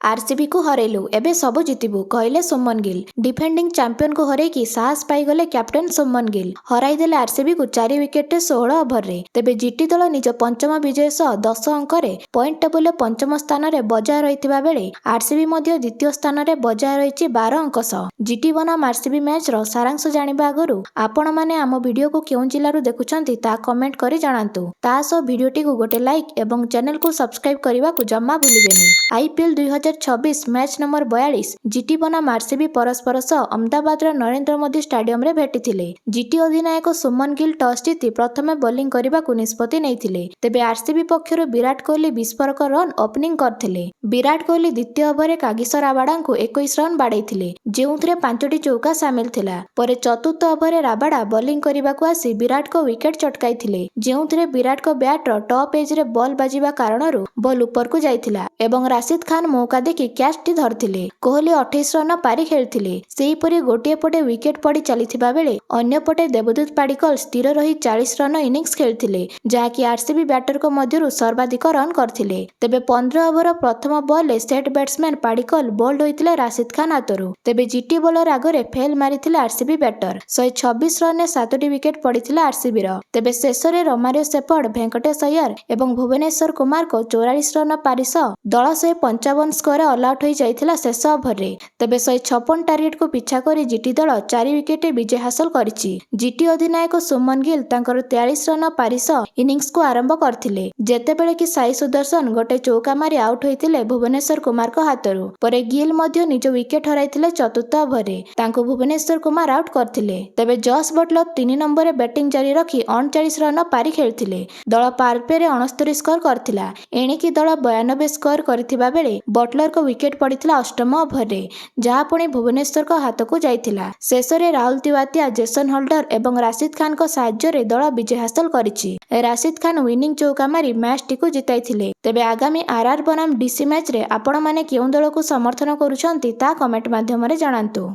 RCB को हरेलु एबे सबु जितिबु कहले सुमन गिल। डिफेंडिंग चैंपियन को हरैकी साहस पाईगले कैप्टेन सुमन गिल। हराई देले आरसीबी को 4 विकेट 16 ओभर रे। तेबे जीटी दल निज पंचम विजय सह 10 अंक रे पॉइंट टेबल पंचम स्थान रे बजाय रहितिबा बेले आरसीबी मध्य द्वितीय स्थान रे बजाय रहिछि 12 अंक सह। जीटी बनाम आरसीबी मैच रो सारांश जानिबा आगरु आपण माने आम वीडियो को केउ जिल्लारु देखुछंती ता कमेंट करी जणांतु। ता सो वीडियोटी को गोटे लाइक एवं चैनल को सब्सक्राइब करबा को जम्मा भूलिबेनी। आईपीएल 2026 मैच नंबर 42 जीटी बनाम आरसीबी परस्पर सह अहमदाबाद नरेंद्र मोदी स्टेडियम रे भेटिथिले। जीटी अधिनायक सुमन गिल टॉस जीति प्रथमे बॉलिंग करबा को निष्पत्ति नैथिले। तेबे आरसीबी पक्षरु विराट कोहली विस्फोरक रन ओपनिंग करथिले। विराट कोहली द्वितीय ओवर रे कागिसो राबाडा को 21 रन बाडैथिले, जेउथरे 5टी चौका शामिल थिला। परे चतुर्थ ओवर रे राबाडा बॉलिंग करबा को आसी विराट को विकेट चटकाइथिले, जेउथरे विराट को बैट रो टॉप एज रे बॉल बाजिबा कारणरु बॉल ऊपर को जाइथिला एवं राशिद खान मौका देखि कैच टी धरथिले। कोहली 28 रन पारी खेलथिले। सेही परि गोटिए पटे विकेट पड़ी चलीथिबा बेले अन्य पटे देवदूत पाडिकल स्थिर रही 40 रन इनिंग्स खेलथिले, जाकी आरसीबी बैटर को मध्यरु सर्वाधिक रन करथिले। तेबे 15 ओवर प्रथम बॉल ले सेट बैट्समैन पाडिकल बोल्ड होइतिले राशिद खान हातरु। तेबे जीटी बॉलर आगरे फेल मारिथिले आरसीबी बैटर। 126 रन ने 7टी विकेट पड़िथिला आरसीबी रो। तेबे शेष रे रोमारियो सेफर्ड, भेंकटेश अय्यर एवं भुवनेश्वर कुमार को 44 रन पारी सह दल 155 स्कोर ऑल आउट होई जाइथिला शेष ओवर रे। तेबे 156 टार्गेट को पिछा करी जीटी दल 4 विकेट विजय हासिल करिछि। जीटी अधिनायक सुमन गिल तांकर 43 रन पारी सह इनिंग्स को आरंभ करथिले, जेतेबेले कि साई सुदर्शन गोटे चौका मारी आउट होइतिले भुवनेश्वर कुमार को हातरु। परे गिल मध्य निज विकेट हराइथिले चतुर्थ ओवर रे, तांको भुवनेश्वर कुमार आउट करथिले। तेबे जॉस बटलर 3 नंबर रे बैटिंग जारी रखी 39 रन पारी खेलथिले। दल पावर प्ले रे 69 स्कोर करथिला। एणिकी दल 92 स्कोर करथिबा बेले बटलर को विकेट पड़िथिला अष्टम ओवर रे, जहा पुणी भुवनेश्वर को हाथ को जाइथिला। शेष रे राहुल तिवातिया, जेसन होल्डर एवं राशिद खान को साहाय्य रे दल विजय हासिल करिछि। राशिद खान विनिंग चौका मारी मैच टी को जिताइथिले। तेबे आगामी आरआर बनाम डीसी मैच रे आपण माने केउ दल को समर्थन करूछंती ता कमेंट माध्यम रे जणांतु।